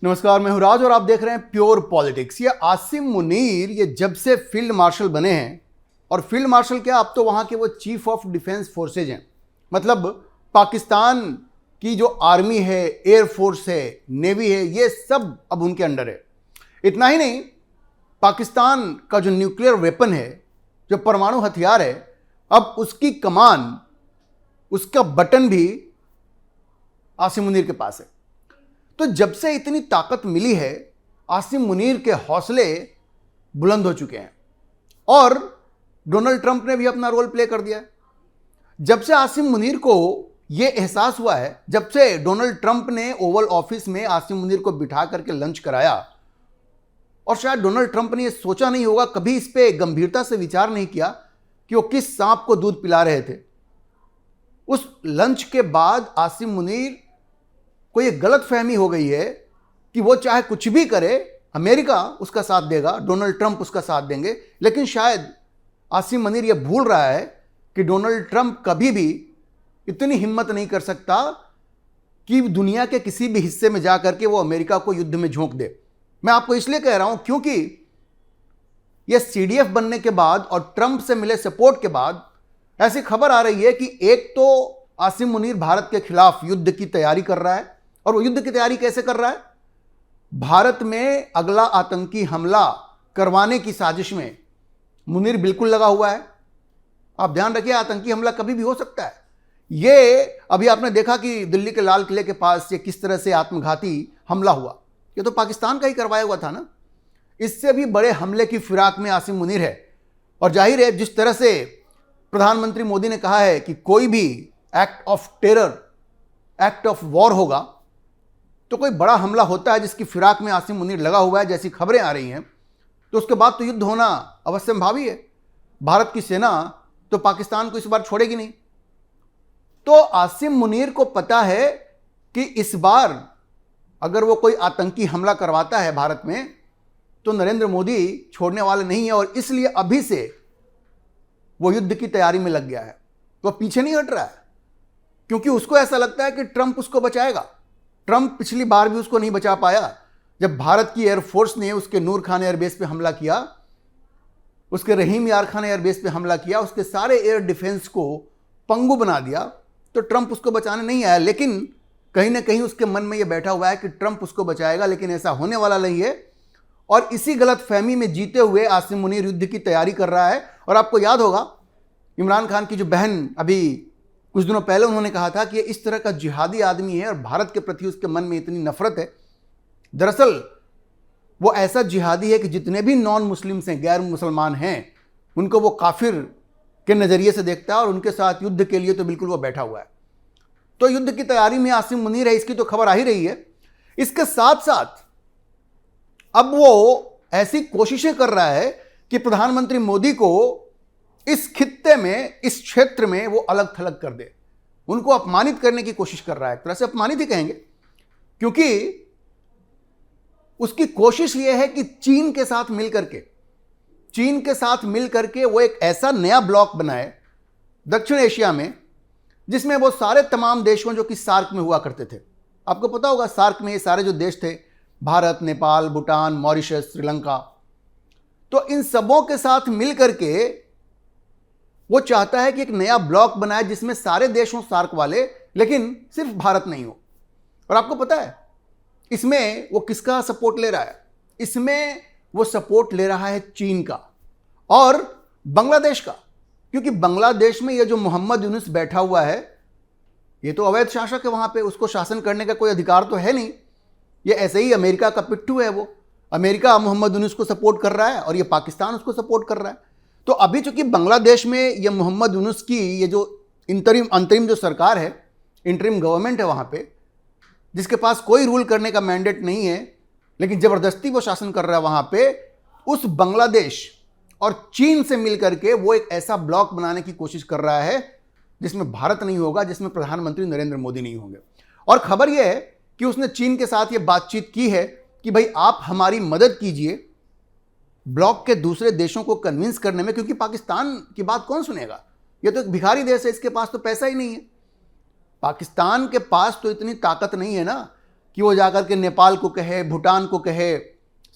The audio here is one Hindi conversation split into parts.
नमस्कार, मैं हूं राज और आप देख रहे हैं प्योर पॉलिटिक्स। ये आसिम मुनीर ये जब से फील्ड मार्शल बने हैं, और फील्ड मार्शल क्या, अब तो वहां के वो चीफ ऑफ डिफेंस फोर्सेज हैं। मतलब पाकिस्तान की जो आर्मी है, एयर फोर्स है, नेवी है, ये सब अब उनके अंडर है। इतना ही नहीं, पाकिस्तान का जो न्यूक्लियर वेपन है, जो परमाणु हथियार है, अब उसकी कमान, उसका बटन भी आसिम मुनीर के पास है। तो जब से इतनी ताकत मिली है, आसिम मुनीर के हौसले बुलंद हो चुके हैं और डोनाल्ड ट्रंप ने भी अपना रोल प्ले कर दिया है। जब से आसिम मुनीर को यह एहसास हुआ है, जब से डोनाल्ड ट्रंप ने ओवल ऑफिस में आसिम मुनीर को बिठा करके लंच कराया, और शायद डोनाल्ड ट्रंप ने यह सोचा नहीं होगा, कभी इस पे गंभीरता से विचार नहीं किया कि वो किस सांप को दूध पिला रहे थे। उस लंच के बाद आसिम मुनीर को यह गलत फहमी हो गई है कि वो चाहे कुछ भी करे, अमेरिका उसका साथ देगा, डोनाल्ड ट्रंप उसका साथ देंगे। लेकिन शायद आसिम मुनीर यह भूल रहा है कि डोनाल्ड ट्रंप कभी भी इतनी हिम्मत नहीं कर सकता कि दुनिया के किसी भी हिस्से में जाकर के वो अमेरिका को युद्ध में झोंक दे। मैं आपको इसलिए कह रहा हूं क्योंकि यह सीडीएफ बनने के बाद और ट्रंप से मिले सपोर्ट के बाद ऐसी खबर आ रही है कि एक तो आसिम मुनीर भारत के खिलाफ युद्ध की तैयारी कर रहा है। और वो युद्ध की तैयारी कैसे कर रहा है? भारत में अगला आतंकी हमला करवाने की साजिश में मुनीर बिल्कुल लगा हुआ है। आप ध्यान रखिए, आतंकी हमला कभी भी हो सकता है। ये अभी आपने देखा कि दिल्ली के लाल किले के पास ये किस तरह से आत्मघाती हमला हुआ, ये तो पाकिस्तान का ही करवाया हुआ था ना। इससे भी बड़े हमले की फिराक में आसिम मुनीर है। और जाहिर है, जिस तरह से प्रधानमंत्री मोदी ने कहा है कि कोई भी act of terror, act of war होगा, तो कोई बड़ा हमला होता है जिसकी फिराक में आसिम मुनीर लगा हुआ है, जैसी खबरें आ रही हैं, तो उसके बाद तो युद्ध होना अवश्यंभावी है। भारत की सेना तो पाकिस्तान को इस बार छोड़ेगी नहीं। तो आसिम मुनीर को पता है कि इस बार अगर वो कोई आतंकी हमला करवाता है भारत में, तो नरेंद्र मोदी छोड़ने वाले नहीं है, और इसलिए अभी से वो युद्ध की तैयारी में लग गया है। वो पीछे नहीं हट रहा है, क्योंकि उसको ऐसा लगता है कि ट्रंप उसको बचाएगा। ट्रंप पिछली बार भी उसको नहीं बचा पाया। जब भारत की एयरफोर्स ने उसके नूर खान एयरबेस पे हमला किया, उसके रहीम यार खान एयरबेस पे हमला किया, उसके सारे एयर डिफेंस को पंगु बना दिया, तो ट्रंप उसको बचाने नहीं आया। लेकिन कहीं ना कहीं उसके मन में यह बैठा हुआ है कि ट्रंप उसको बचाएगा, लेकिन ऐसा होने वाला नहीं है। और इसी गलत फहमी में जीते हुए आसिम मुनीर युद्ध की तैयारी कर रहा है। और आपको याद होगा, इमरान खान की जो बहन, अभी कुछ दिनों पहले उन्होंने कहा था कि ये इस तरह का जिहादी आदमी है और भारत के प्रति उसके मन में इतनी नफरत है। दरअसल वो ऐसा जिहादी है कि जितने भी नॉन मुस्लिम्स हैं, गैर मुसलमान हैं, उनको वो काफिर के नज़रिए से देखता है, और उनके साथ युद्ध के लिए तो बिल्कुल वो बैठा हुआ है। तो युद्ध की तैयारी में आसिम मुनीर है, इसकी तो खबर आ ही रही है। इसके साथ साथ अब वो ऐसी कोशिशें कर रहा है कि प्रधानमंत्री मोदी को इस खित्ते में, इस क्षेत्र में वो अलग थलग कर दे। उनको अपमानित करने की कोशिश कर रहा है। एक तरह से अपमानित ही कहेंगे, क्योंकि उसकी कोशिश ये है कि चीन के साथ मिलकर के वो एक ऐसा नया ब्लॉक बनाए दक्षिण एशिया में, जिसमें वो सारे तमाम देशों जो कि सार्क में हुआ करते थे। आपको पता होगा, सार्क में ये सारे जो देश थे, भारत, नेपाल, भूटान, मॉरिशस, श्रीलंका, तो इन सबों के साथ मिलकर के वो चाहता है कि एक नया ब्लॉक बनाए जिसमें सारे देश हों सार्क वाले, लेकिन सिर्फ भारत नहीं हो। और आपको पता है इसमें वो किसका सपोर्ट ले रहा है? इसमें वो सपोर्ट ले रहा है चीन का और बांग्लादेश का। क्योंकि बांग्लादेश में ये जो मोहम्मद यूनुस बैठा हुआ है, ये तो अवैध शासक है, वहां पे उसको शासन करने का कोई अधिकार तो है नहीं। ये ऐसे ही अमेरिका का पिट्ठू है। वो अमेरिका मोहम्मद यूनुस को सपोर्ट कर रहा है और ये पाकिस्तान उसको सपोर्ट कर रहा है। तो अभी चूंकि बांग्लादेश में ये मोहम्मद यूनुस की ये जो अंतरिम जो सरकार है, इंटरिम गवर्नमेंट है वहां पे, जिसके पास कोई रूल करने का मैंडेट नहीं है, लेकिन जबरदस्ती वो शासन कर रहा है वहां पे, उस बांग्लादेश और चीन से मिलकर के वो एक ऐसा ब्लॉक बनाने की कोशिश कर रहा है जिसमें भारत नहीं होगा, जिसमें प्रधानमंत्री नरेंद्र मोदी नहीं होंगे। और खबर यह है कि उसने चीन के साथ ये बातचीत की है कि भाई आप हमारी मदद कीजिए ब्लॉक के दूसरे देशों को कन्विंस करने में, क्योंकि पाकिस्तान की बात कौन सुनेगा? ये तो एक भिखारी देश है, इसके पास तो पैसा ही नहीं है। पाकिस्तान के पास तो इतनी ताकत नहीं है ना कि वो जाकर के नेपाल को कहे, भूटान को कहे,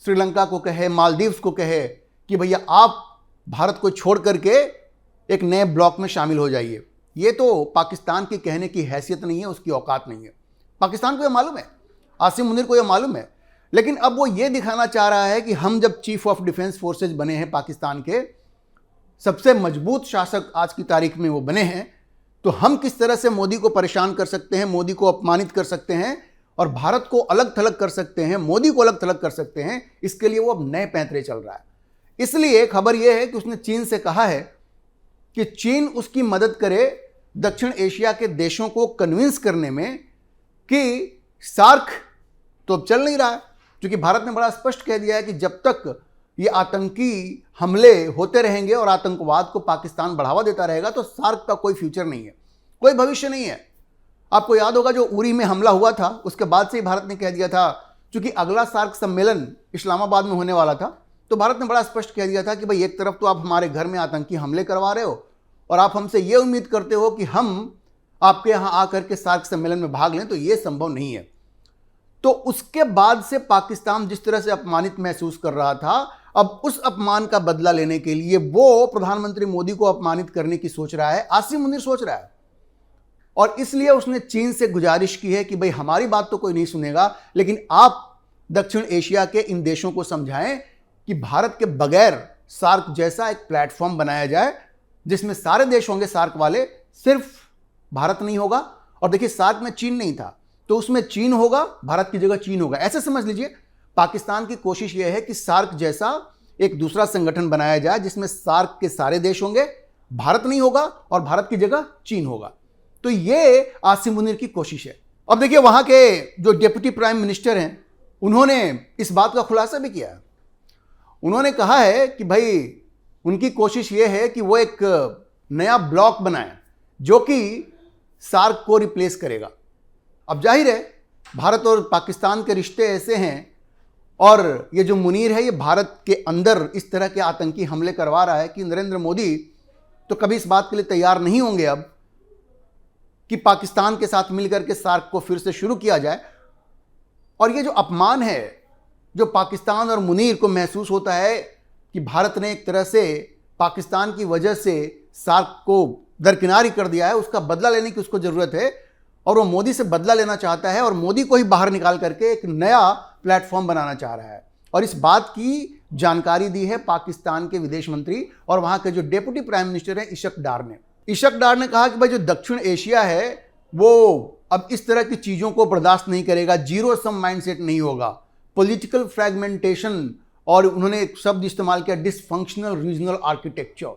श्रीलंका को कहे, मालदीव्स को कहे कि भैया आप भारत को छोड़ करके एक नए ब्लॉक में शामिल हो जाइए। ये तो पाकिस्तान की कहने की हैसियत नहीं है, उसकी औकात नहीं है। पाकिस्तान को ये मालूम है, आसिम मुनीर को ये मालूम है, लेकिन अब वो ये दिखाना चाह रहा है कि हम जब चीफ ऑफ डिफेंस फोर्सेज बने हैं, पाकिस्तान के सबसे मजबूत शासक आज की तारीख में वो बने हैं, तो हम किस तरह से मोदी को परेशान कर सकते हैं, मोदी को अपमानित कर सकते हैं और भारत को अलग थलग कर सकते हैं, मोदी को अलग थलग कर सकते हैं। इसके लिए वो अब नए पैंतरे चल रहा है। इसलिए खबर यह है कि उसने चीन से कहा है कि चीन उसकी मदद करे दक्षिण एशिया के देशों को कन्विंस करने में कि सार्क तो अब चल नहीं रहा है, क्योंकि भारत ने बड़ा स्पष्ट कह दिया है कि जब तक ये आतंकी हमले होते रहेंगे और आतंकवाद को पाकिस्तान बढ़ावा देता रहेगा तो सार्क का कोई फ्यूचर नहीं है, कोई भविष्य नहीं है। आपको याद होगा जो उरी में हमला हुआ था, उसके बाद से ही भारत ने कह दिया था, क्योंकि अगला सार्क सम्मेलन इस्लामाबाद में होने वाला था, तो भारत ने बड़ा स्पष्ट कह दिया था कि भाई एक तरफ तो आप हमारे घर में आतंकी हमले करवा रहे हो और आप हमसे ये उम्मीद करते हो कि हम आपके यहाँ आकर के सार्क सम्मेलन में भाग लें, तो ये संभव नहीं है। तो उसके बाद से पाकिस्तान जिस तरह से अपमानित महसूस कर रहा था, अब उस अपमान का बदला लेने के लिए वो प्रधानमंत्री मोदी को अपमानित करने की सोच रहा है, आसिम मुनीर सोच रहा है। और इसलिए उसने चीन से गुजारिश की है कि भाई हमारी बात तो कोई नहीं सुनेगा, लेकिन आप दक्षिण एशिया के इन देशों को समझाएं कि भारत के बगैर सार्क जैसा एक प्लेटफॉर्म बनाया जाए जिसमें सारे देश होंगे सार्क वाले, सिर्फ भारत नहीं होगा। और देखिए सार्क में चीन नहीं था, तो उसमें चीन होगा, भारत की जगह चीन होगा, ऐसे समझ लीजिए। पाकिस्तान की कोशिश यह है कि सार्क जैसा एक दूसरा संगठन बनाया जाए जिसमें सार्क के सारे देश होंगे, भारत नहीं होगा और भारत की जगह चीन होगा। तो ये आसिम मुनीर की कोशिश है। अब देखिए वहां के जो डिप्टी प्राइम मिनिस्टर हैं, उन्होंने इस बात का खुलासा भी किया है। उन्होंने कहा है कि भाई उनकी कोशिश ये है कि वो एक नया ब्लॉक बनाए जो कि सार्क को रिप्लेस करेगा। अब जाहिर है भारत और पाकिस्तान के रिश्ते ऐसे हैं, और ये जो मुनीर है ये भारत के अंदर इस तरह के आतंकी हमले करवा रहा है कि नरेंद्र मोदी तो कभी इस बात के लिए तैयार नहीं होंगे अब कि पाकिस्तान के साथ मिलकर के सार्क को फिर से शुरू किया जाए। और ये जो अपमान है जो पाकिस्तान और मुनीर को महसूस होता है कि भारत ने एक तरह से पाकिस्तान की वजह से सार्क को दरकिनार ही कर दिया है, उसका बदला लेने की उसको ज़रूरत है और वो मोदी से बदला लेना चाहता है और मोदी को ही बाहर निकाल करके एक नया प्लेटफॉर्म बनाना चाह रहा है। और इस बात की जानकारी दी है पाकिस्तान के विदेश मंत्री और वहाँ के जो डेप्यूटी प्राइम मिनिस्टर हैं इशक डार ने। इशक डार ने कहा कि भाई जो दक्षिण एशिया है वो अब इस तरह की चीज़ों को बर्दाश्त नहीं करेगा, जीरो सम माइंडसेट नहीं होगा, पॉलिटिकल फ्रैगमेंटेशन, और उन्होंने एक शब्द इस्तेमाल किया डिसफंक्शनल रीजनल आर्किटेक्चर।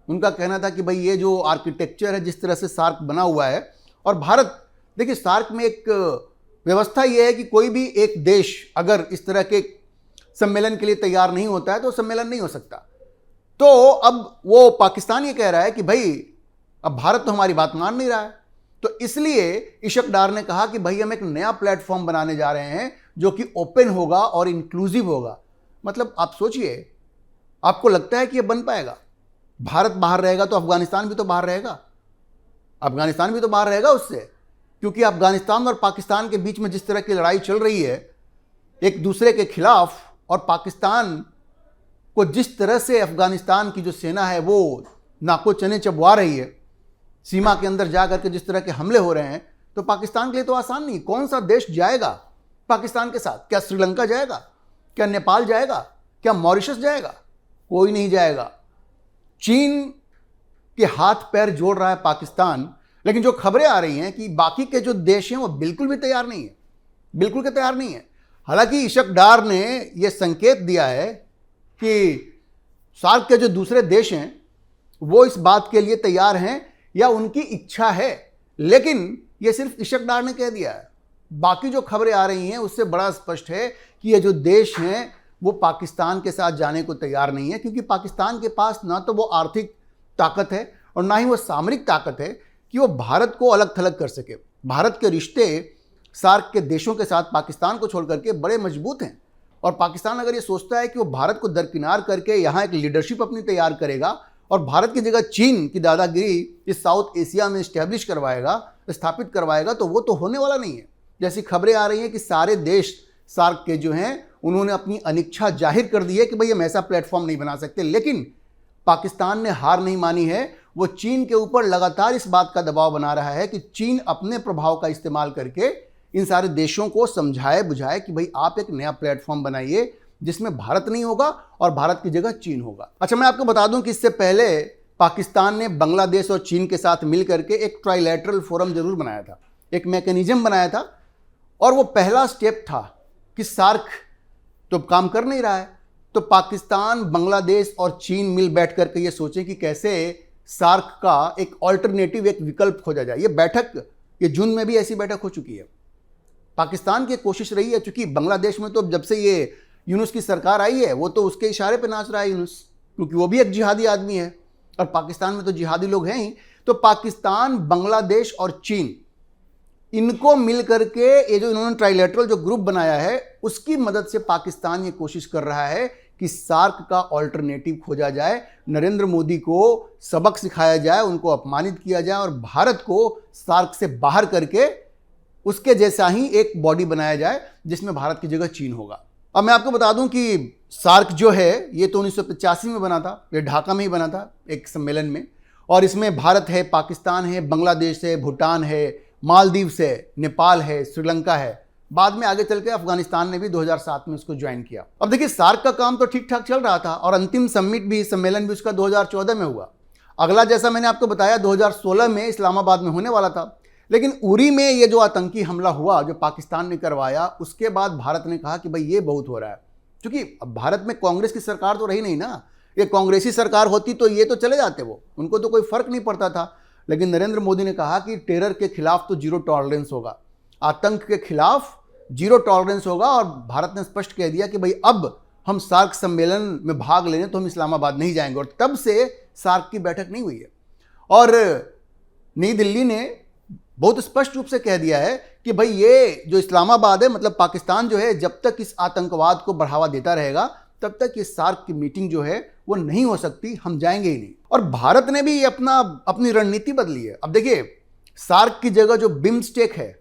उनका कहना था कि भाई ये जो आर्किटेक्चर है जिस तरह से सार्क बना हुआ है, और भारत देखिए सार्क में एक व्यवस्था ये है कि कोई भी एक देश अगर इस तरह के सम्मेलन के लिए तैयार नहीं होता है तो सम्मेलन नहीं हो सकता। तो अब वो पाकिस्तान ये कह रहा है कि भाई अब भारत तो हमारी बात मान नहीं रहा है, तो इसलिए इशक डार ने कहा कि भाई हम एक नया प्लेटफॉर्म बनाने जा रहे हैं जो कि ओपन होगा और इंक्लूसिव होगा। मतलब आप सोचिए, आपको लगता है कि ये बन पाएगा? भारत बाहर रहेगा तो अफगानिस्तान भी तो बाहर रहेगा, अफगानिस्तान भी तो बाहर रहेगा उससे, क्योंकि अफगानिस्तान और पाकिस्तान के बीच में जिस तरह की लड़ाई चल रही है एक दूसरे के खिलाफ, और पाकिस्तान को जिस तरह से अफगानिस्तान की जो सेना है वो नाको चने चबवा रही है, सीमा के अंदर जा करके जिस तरह के हमले हो रहे हैं, तो पाकिस्तान के लिए तो आसान नहीं। कौन सा देश जाएगा पाकिस्तान के साथ? क्या श्रीलंका जाएगा? क्या नेपाल जाएगा? क्या मॉरिशस जाएगा? कोई नहीं जाएगा। चीन के हाथ पैर जोड़ रहा है पाकिस्तान, लेकिन जो खबरें आ रही हैं कि बाकी के जो देश हैं वो बिल्कुल भी तैयार नहीं है, बिल्कुल के तैयार नहीं है। हालांकि इशक डार ने यह संकेत दिया है कि सार्क के जो दूसरे देश हैं वो इस बात के लिए तैयार हैं या उनकी इच्छा है, लेकिन ये सिर्फ इशक डार ने कह दिया है। बाकी जो खबरें आ रही हैं उससे बड़ा स्पष्ट है कि ये जो देश हैं वो पाकिस्तान के साथ जाने को तैयार नहीं है, क्योंकि पाकिस्तान के पास ना तो वो आर्थिक ताकत है और ना ही वो सामरिक ताकत है कि वो भारत को अलग थलग कर सके। भारत के रिश्ते सार्क के देशों के साथ पाकिस्तान को छोड़ करके बड़े मजबूत हैं, और पाकिस्तान अगर ये सोचता है कि वो भारत को दरकिनार करके यहाँ एक लीडरशिप अपनी तैयार करेगा और भारत की जगह चीन की दादागिरी इस साउथ एशिया में इस्टेब्लिश करवाएगा, स्थापित करवाएगा, तो वो तो होने वाला नहीं है। जैसी खबरें आ रही हैं कि सारे देश सार्क के जो हैं उन्होंने अपनी अनिच्छा जाहिर कर दी है कि भाई हम ऐसा प्लेटफॉर्म नहीं बना सकते। लेकिन पाकिस्तान ने हार नहीं मानी है, वो चीन के ऊपर लगातार इस बात का दबाव बना रहा है कि चीन अपने प्रभाव का इस्तेमाल करके इन सारे देशों को समझाए बुझाए कि भाई आप एक नया प्लेटफॉर्म बनाइए जिसमें भारत नहीं होगा और भारत की जगह चीन होगा। अच्छा, मैं आपको बता दूं कि इससे पहले पाकिस्तान ने बांग्लादेश और चीन के साथ मिलकर के एक ट्राइलैटरल फोरम जरूर बनाया था, एक मैकेनिज्म बनाया था, और वो पहला स्टेप था कि सार्क तो काम कर नहीं रहा है, तो पाकिस्तान, बांग्लादेश और चीन मिल बैठ करके ये सोचें कि कैसे सार्क का एक ऑल्टरनेटिव, एक विकल्प खोजा जाए। ये जून में भी ऐसी बैठक हो चुकी है। पाकिस्तान की कोशिश रही है, चूंकि बांग्लादेश में तो जब से ये यूनुस की सरकार आई है वो तो उसके इशारे पे नाच रहा है यूनुस, क्योंकि वो भी एक जिहादी आदमी है और पाकिस्तान में तो जिहादी लोग हैं ही। तो पाकिस्तान, बांग्लादेश और चीन, इनको मिल करके ये जो इन्होंने ट्राइलेटरल जो ग्रुप बनाया है उसकी मदद से पाकिस्तान ये कोशिश कर रहा है कि सार्क का ऑल्टरनेटिव खोजा जाए, नरेंद्र मोदी को सबक सिखाया जाए, उनको अपमानित किया जाए और भारत को सार्क से बाहर करके उसके जैसा ही एक बॉडी बनाया जाए जिसमें भारत की जगह चीन होगा। अब मैं आपको बता दूं कि सार्क जो है ये तो 1985 में बना था, ये ढाका में ही बना था एक सम्मेलन में, और इसमें भारत है, पाकिस्तान है, बांग्लादेश है, भूटान है, मालदीव है, नेपाल है, श्रीलंका है, बाद में आगे चल के अफगानिस्तान ने भी 2007 में उसको ज्वाइन किया। अब देखिए, सार्क का काम तो ठीक ठाक चल रहा था और अंतिम समिट भी, सम्मेलन भी उसका 2014 में हुआ। अगला, जैसा मैंने आपको बताया, 2016 में इस्लामाबाद में होने वाला था। लेकिन उरी में ये जो आतंकी हमला हुआ जो पाकिस्तान ने करवाया, उसके बाद भारत ने कहा कि भाई ये बहुत हो रहा है, क्योंकि अब भारत में कांग्रेस की सरकार तो रही नहीं ना। ये कांग्रेसी सरकार होती तो ये तो चले जाते, वो उनको तो कोई फर्क नहीं पड़ता था। लेकिन नरेंद्र मोदी ने कहा कि टेरर के खिलाफ तो जीरो टॉलरेंस होगा, आतंक के खिलाफ जीरो टॉलरेंस होगा, और भारत ने स्पष्ट कह दिया कि भाई अब हम सार्क सम्मेलन में भाग लेने तो हम इस्लामाबाद नहीं जाएंगे। और तब से सार्क की बैठक नहीं हुई है। और नई दिल्ली ने बहुत स्पष्ट रूप से कह दिया है कि भाई ये जो इस्लामाबाद है, मतलब पाकिस्तान जो है, जब तक इस आतंकवाद को बढ़ावा देता रहेगा तब तक ये सार्क की मीटिंग जो है वो नहीं हो सकती, हम जाएंगे ही नहीं। और भारत ने भी अपनी रणनीति बदली है। अब देखिए, सार्क की जगह जो बिम्स्टेक है,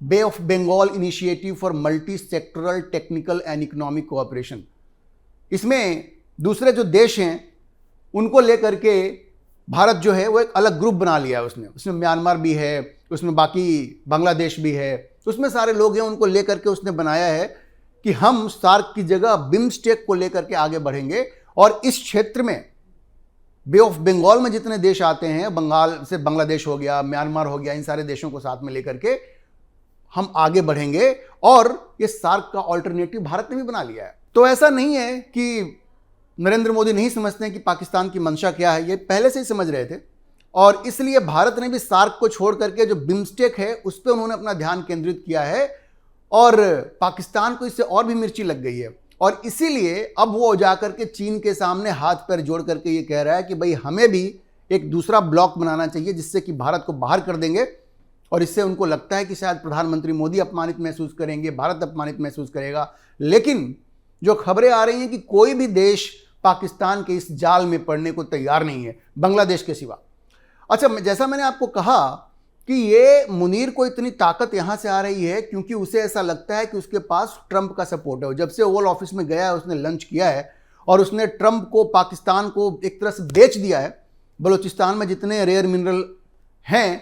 Bay of Bengal initiative for multi sectoral technical and economic cooperation, इसमें दूसरे जो देश हैं उनको लेकर के भारत जो है वो एक अलग ग्रुप बना लिया है। उसमें म्यांमार भी है, उसमें बाकी बांग्लादेश भी है, उसमें सारे लोग हैं, उनको लेकर के उसने बनाया है कि हम सार्क की जगह बिम्स्टेक को लेकर के आगे बढ़ेंगे। और इस क्षेत्र में बे ऑफ बंगाल में जितने देश आते हैं, बंगाल से बांग्लादेश हो गया, म्यांमार हो गया, इन सारे देशों को साथ में लेकर के हम आगे बढ़ेंगे। और ये सार्क का ऑल्टरनेटिव भारत ने भी बना लिया है। तो ऐसा नहीं है कि नरेंद्र मोदी नहीं समझते हैं कि पाकिस्तान की मंशा क्या है, ये पहले से ही समझ रहे थे। और इसलिए भारत ने भी सार्क को छोड़ करके जो बिम्स्टेक है उस पर उन्होंने अपना ध्यान केंद्रित किया है, और पाकिस्तान को इससे और भी मिर्ची लग गई है। और इसीलिए अब वो जाकर के चीन के सामने हाथ पैर जोड़ करके ये कह रहा है कि भाई हमें भी एक दूसरा ब्लॉक बनाना चाहिए जिससे कि भारत को बाहर कर देंगे। और इससे उनको लगता है कि शायद प्रधानमंत्री मोदी अपमानित महसूस करेंगे, भारत अपमानित महसूस करेगा। लेकिन जो खबरें आ रही हैं कि कोई भी देश पाकिस्तान के इस जाल में पड़ने को तैयार नहीं है, बांग्लादेश के सिवा। अच्छा, जैसा मैंने आपको कहा कि ये मुनीर को इतनी ताकत यहां से आ रही है क्योंकि उसे ऐसा लगता है कि उसके पास ट्रंप का सपोर्ट है। जब से ओवल ऑफिस में गया है, उसने लंच किया है और उसने ट्रंप को, पाकिस्तान को एक तरह से बेच दिया है। बलूचिस्तान में जितने रेयर मिनरल हैं,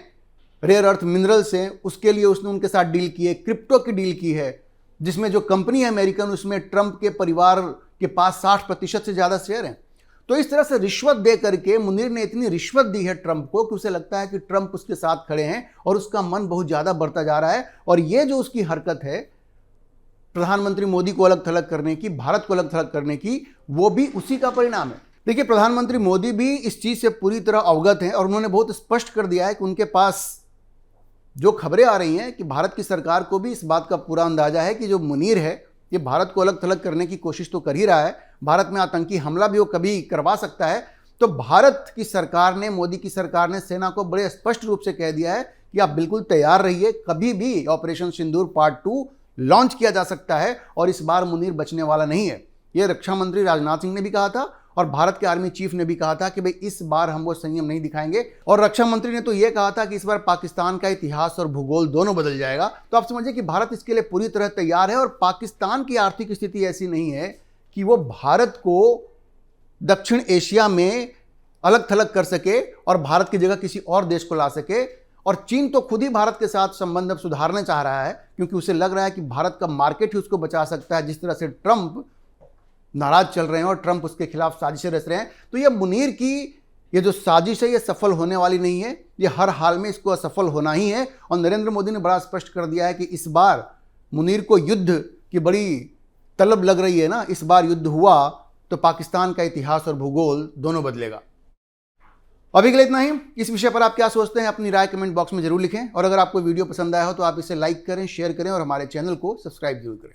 रेयर अर्थ मिनरल्स हैं, उसके लिए उसने उनके साथ डील की है, क्रिप्टो की डील की है, जिसमें जो कंपनी है अमेरिकन, उसमें ट्रंप के परिवार के पास 60% से ज़्यादा शेयर हैं। तो इस तरह से रिश्वत दे करके मुनीर ने इतनी रिश्वत दी है ट्रंप को कि उसे लगता है कि ट्रंप उसके साथ खड़े हैं और उसका मन बहुत ज़्यादा बढ़ता जा रहा है। और ये जो उसकी हरकत है प्रधानमंत्री मोदी को अलग थलग करने की, भारत को अलग थलग करने की, वो भी उसी का परिणाम है। देखिए, प्रधानमंत्री मोदी भी इस चीज़ से पूरी तरह अवगत हैं और उन्होंने बहुत स्पष्ट कर दिया है कि उनके पास जो खबरें आ रही हैं कि भारत की सरकार को भी इस बात का पूरा अंदाजा है कि जो मुनीर है ये भारत को अलग थलग करने की कोशिश तो कर ही रहा है, भारत में आतंकी हमला भी वो कभी करवा सकता है। तो भारत की सरकार ने, मोदी की सरकार ने सेना को बड़े स्पष्ट रूप से कह दिया है कि आप बिल्कुल तैयार रहिए, कभी भी ऑपरेशन सिंदूर पार्ट 2 लॉन्च किया जा सकता है और इस बार मुनीर बचने वाला नहीं है। ये रक्षा मंत्री राजनाथ सिंह ने भी कहा था और भारत के आर्मी चीफ ने भी कहा था कि भाई इस बार हम वो संयम नहीं दिखाएंगे। और रक्षा मंत्री ने तो ये कहा था कि इस बार पाकिस्तान का इतिहास और भूगोल दोनों बदल जाएगा। तो आप समझिए कि भारत इसके लिए पूरी तरह तैयार है और पाकिस्तान की आर्थिक स्थिति ऐसी नहीं है कि वो भारत को दक्षिण एशिया में अलग थलग कर सके और भारत की जगह किसी और देश को ला सके। और चीन तो खुद ही भारत के साथ संबंध अब सुधारना चाह रहा है, क्योंकि उसे लग रहा है कि भारत का मार्केट ही उसको बचा सकता है। जिस तरह से ट्रंप नाराज चल रहे हैं और ट्रंप उसके खिलाफ साजिशें रच रहे हैं, तो ये मुनीर की ये जो साजिश है ये सफल होने वाली नहीं है। ये हर हाल में इसको असफल होना ही है। और नरेंद्र मोदी ने बड़ा स्पष्ट कर दिया है कि इस बार मुनीर को युद्ध की बड़ी तलब लग रही है ना, इस बार युद्ध हुआ तो पाकिस्तान का इतिहास और भूगोल दोनों बदलेगा। अभी के लिए इतना ही। इस विषय पर आप क्या सोचते हैं अपनी राय कमेंट बॉक्स में जरूर लिखें। और अगर आपको वीडियो पसंद आया हो तो आप इसे लाइक करें, शेयर करें और हमारे चैनल को सब्सक्राइब जरूर करें।